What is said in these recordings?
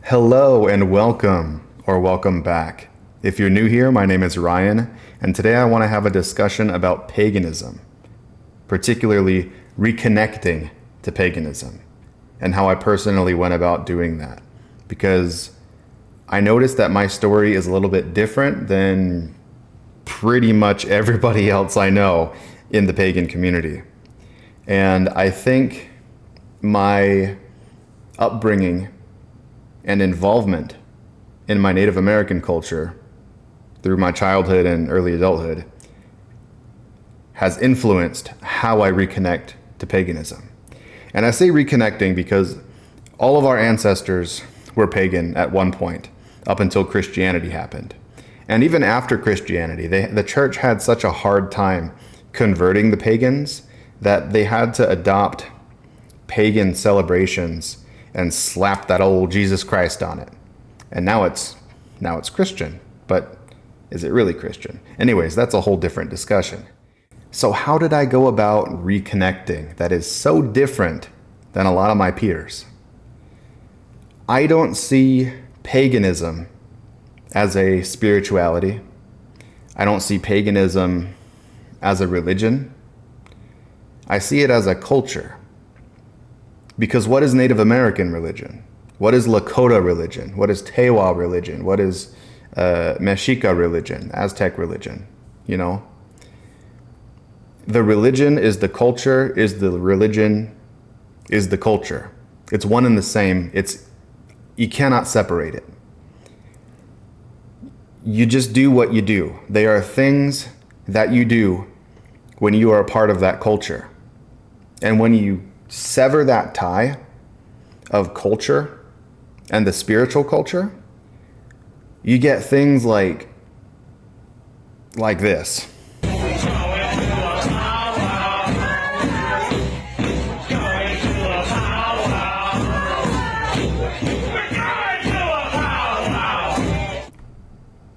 Hello and welcome, or welcome back. If you're new here, my name is Ryan, and today I want to have a discussion about paganism, particularly reconnecting to paganism, and how I personally went about doing that. Because I noticed that my story is a little bit different than pretty much everybody else I know in the pagan community. And I think my upbringing and involvement in my Native American culture through my childhood and early adulthood has influenced how I reconnect to paganism. And I say reconnecting because all of our ancestors were pagan at one point, up until Christianity happened. And even after Christianity, the church had such a hard time converting the pagans that they had to adopt pagan celebrations and slap that old Jesus Christ on it. And now it's Christian, but is it really Christian? Anyways, that's a whole different discussion. So how did I go about reconnecting that is so different than a lot of my peers? I don't see paganism as a spirituality. I don't see paganism as a religion. I see it as a culture. Because what is Native American religion? What is Lakota religion? What is Tewa religion? What is Mexica religion? Aztec religion? You know? The religion is the culture, is the religion, is the culture. It's one and the same. You cannot separate it. You just do what you do. They are things that you do when you are a part of that culture. And when you sever that tie of culture and the spiritual culture, you get things like this.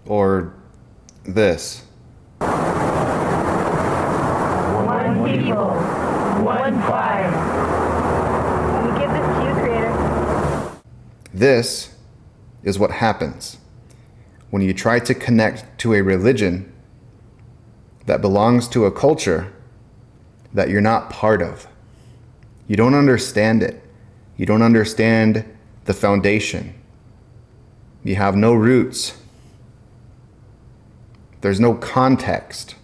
Or this. One people, one fire. We give this to you, Creator. This is what happens when you try to connect to a religion that belongs to a culture that you're not part of. You don't understand it. You don't understand the foundation. You have no roots. There's no context.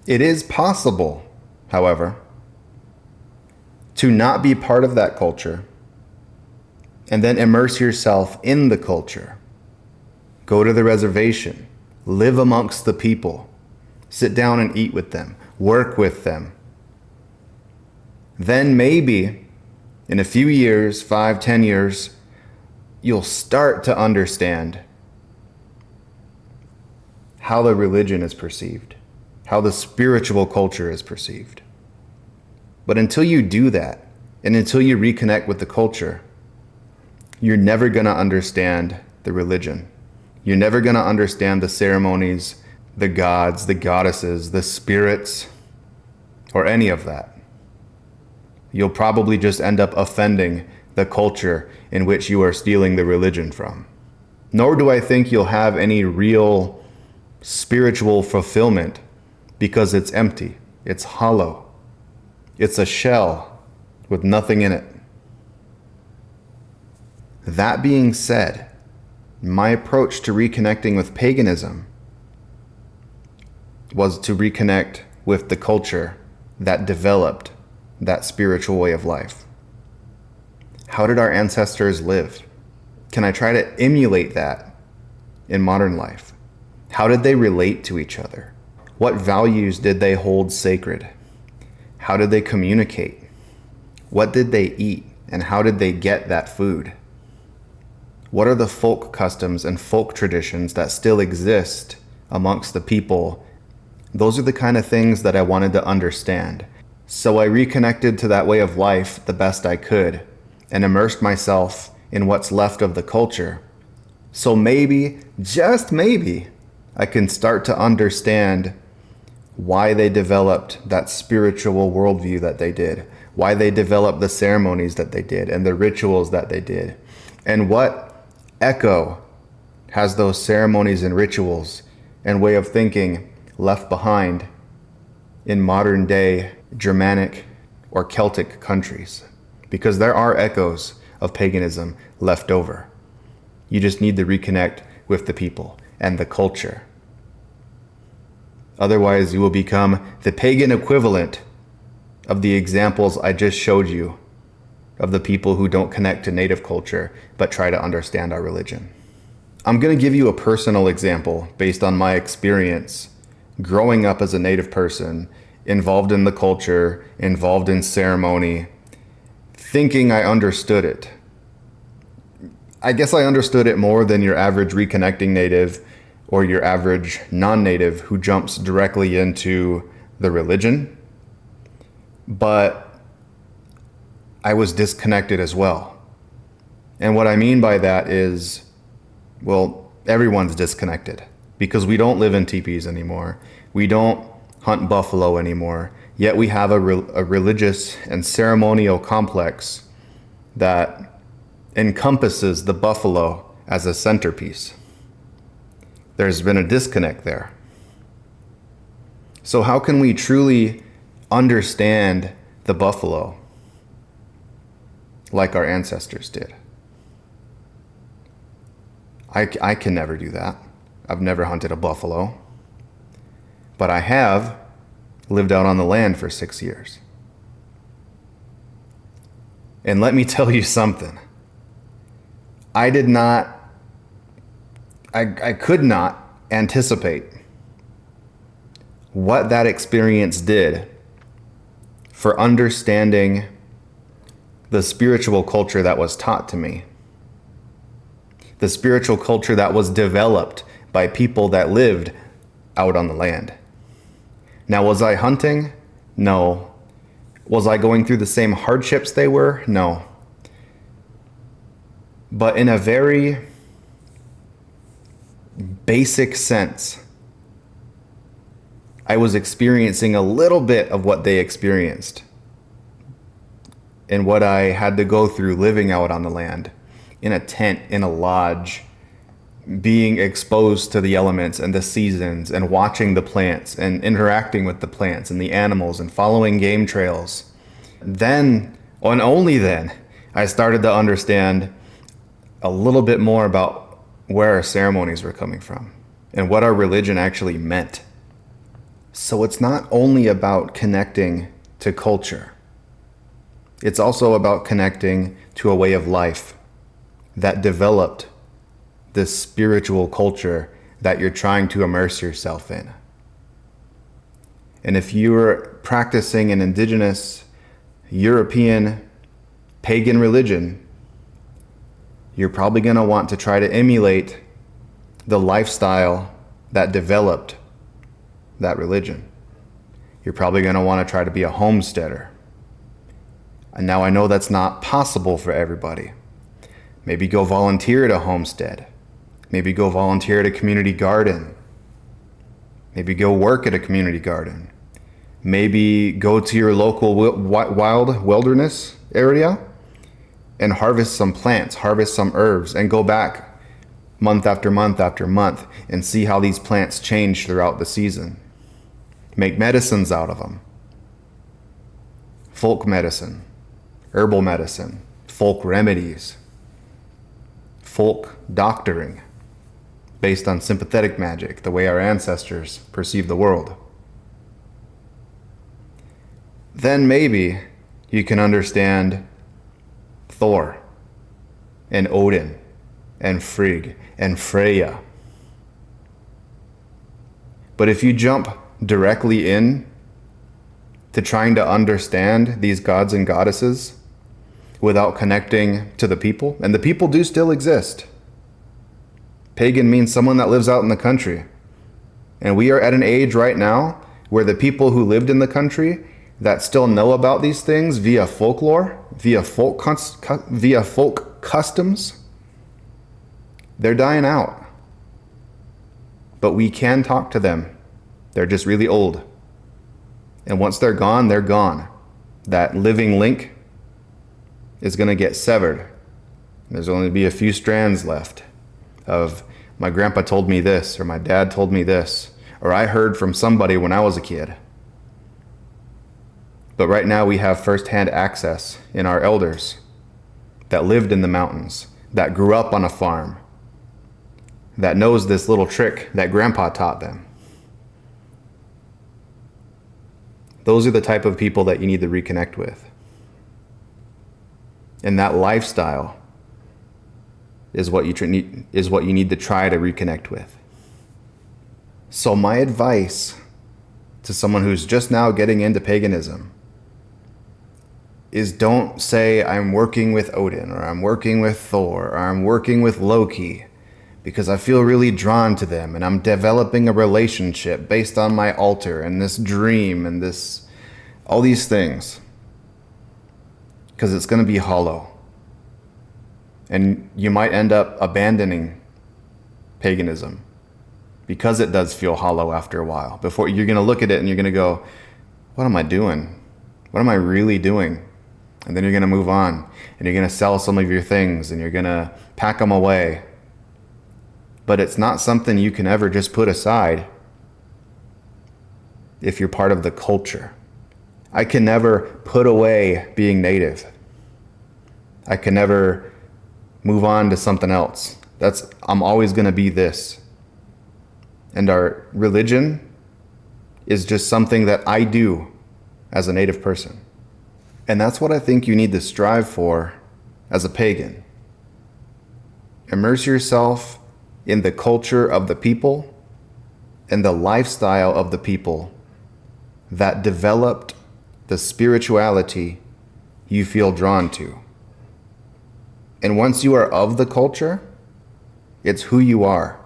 It is possible, however, to not be part of that culture and then immerse yourself in the culture. Go to the reservation, live amongst the people, sit down and eat with them, work with them. Then maybe in a few years, 5, 10 years, you'll start to understand how the religion is perceived, how the spiritual culture is perceived. But until you do that, and until you reconnect with the culture, you're never going to understand the religion. You're never going to understand the ceremonies, the gods, the goddesses, the spirits, or any of that. You'll probably just end up offending the culture in which you are stealing the religion from. Nor do I think you'll have any real spiritual fulfillment because it's empty, it's hollow, it's a shell with nothing in it. That being said, my approach to reconnecting with paganism was to reconnect with the culture that developed that spiritual way of life. How did our ancestors live? Can I try to emulate that in modern life? How did they relate to each other? What values did they hold sacred? How did they communicate? What did they eat? And how did they get that food? What are the folk customs and folk traditions that still exist amongst the people? Those are the kind of things that I wanted to understand. So I reconnected to that way of life the best I could and immersed myself in what's left of the culture. So maybe, just maybe, I can start to understand why they developed that spiritual worldview that they did, why they developed the ceremonies that they did and the rituals that they did, and what echo, has those ceremonies and rituals and way of thinking left behind in modern day Germanic or Celtic countries, because there are echoes of paganism left over. You just need to reconnect with the people and the culture. Otherwise, you will become the pagan equivalent of the examples I just showed you of the people who don't connect to native culture but try to understand our religion. I'm going to give you a personal example based on my experience growing up as a native person, involved in the culture, involved in ceremony, thinking I understood it. I guess I understood it more than your average reconnecting native or your average non-native who jumps directly into the religion. But I was disconnected as well. And what I mean by that is, well, everyone's disconnected because we don't live in teepees anymore. We don't hunt buffalo anymore. Yet we have a religious and ceremonial complex that encompasses the buffalo as a centerpiece. There's been a disconnect there. So how can we truly understand the buffalo like our ancestors did? I can never do that. I've never hunted a buffalo, but I have lived out on the land for 6 years. And let me tell you something. I could not anticipate what that experience did for understanding the spiritual culture that was taught to me. The spiritual culture that was developed by people that lived out on the land. Now, was I hunting? No. Was I going through the same hardships they were? No. But in a very basic sense, I was experiencing a little bit of what they experienced and what I had to go through living out on the land, in a tent, in a lodge, being exposed to the elements and the seasons and watching the plants and interacting with the plants and the animals and following game trails. Then, and only then, I started to understand a little bit more about where our ceremonies were coming from and what our religion actually meant. So it's not only about connecting to culture. It's also about connecting to a way of life that developed this spiritual culture that you're trying to immerse yourself in. And if you're practicing an indigenous European pagan religion, you're probably going to want to try to emulate the lifestyle that developed that religion. You're probably going to want to try to be a homesteader. And now I know that's not possible for everybody. Maybe go volunteer at a homestead. Maybe go volunteer at a community garden. Maybe go work at a community garden. Maybe go to your local wild wilderness area and harvest some plants, harvest some herbs, and go back month after month after month and see how these plants change throughout the season. Make medicines out of them. Folk medicine, herbal medicine, folk remedies, folk doctoring, based on sympathetic magic, the way our ancestors perceive the world. Then maybe you can understand Thor and Odin and Frigg and Freya. But if you jump directly in to trying to understand these gods and goddesses without connecting to the people, and the people do still exist. Pagan means someone that lives out in the country. And we are at an age right now where the people who lived in the country that still know about these things via folklore, via folk customs, they're dying out. But we can talk to them. They're just really old. And once they're gone, they're gone. That living link is going to get severed. There's only be a few strands left. of my grandpa told me this, or my dad told me this, or I heard from somebody when I was a kid. But right now we have firsthand access in our elders that lived in the mountains, that grew up on a farm, that knows this little trick that grandpa taught them. Those are the type of people that you need to reconnect with. And that lifestyle is what you need to try to reconnect with. So my advice to someone who's just now getting into paganism is don't say, I'm working with Odin, or I'm working with Thor, or I'm working with Loki, because I feel really drawn to them, and I'm developing a relationship based on my altar, and this dream, and all these things. Because it's going to be hollow. And you might end up abandoning paganism because it does feel hollow after a while. Before you're going to look at it and you're going to go, what am I doing? What am I really doing? And then you're going to move on and you're going to sell some of your things and you're going to pack them away. But it's not something you can ever just put aside if you're part of the culture. I can never put away being native. I can never move on to something else. I'm always going to be this. And our religion is just something that I do as a native person. And that's what I think you need to strive for as a pagan. Immerse yourself in the culture of the people and the lifestyle of the people that developed the spirituality you feel drawn to. And once you are of the culture, it's who you are.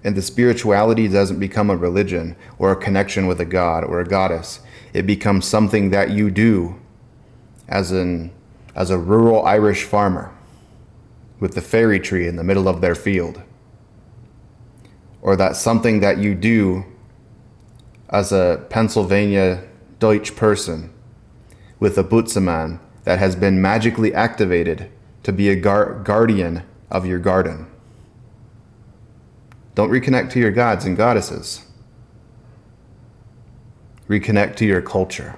And the spirituality doesn't become a religion or a connection with a god or a goddess. It becomes something that you do as a rural Irish farmer with the fairy tree in the middle of their field. Or that's something that you do as a Pennsylvania Deutsch person with a Butzemann that has been magically activated to be a guardian of your garden. Don't reconnect to your gods and goddesses. Reconnect to your culture.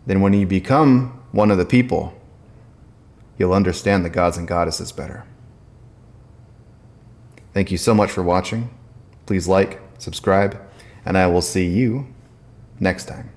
Then when you become one of the people, you'll understand the gods and goddesses better. Thank you so much for watching. Please like, subscribe, and I will see you next time.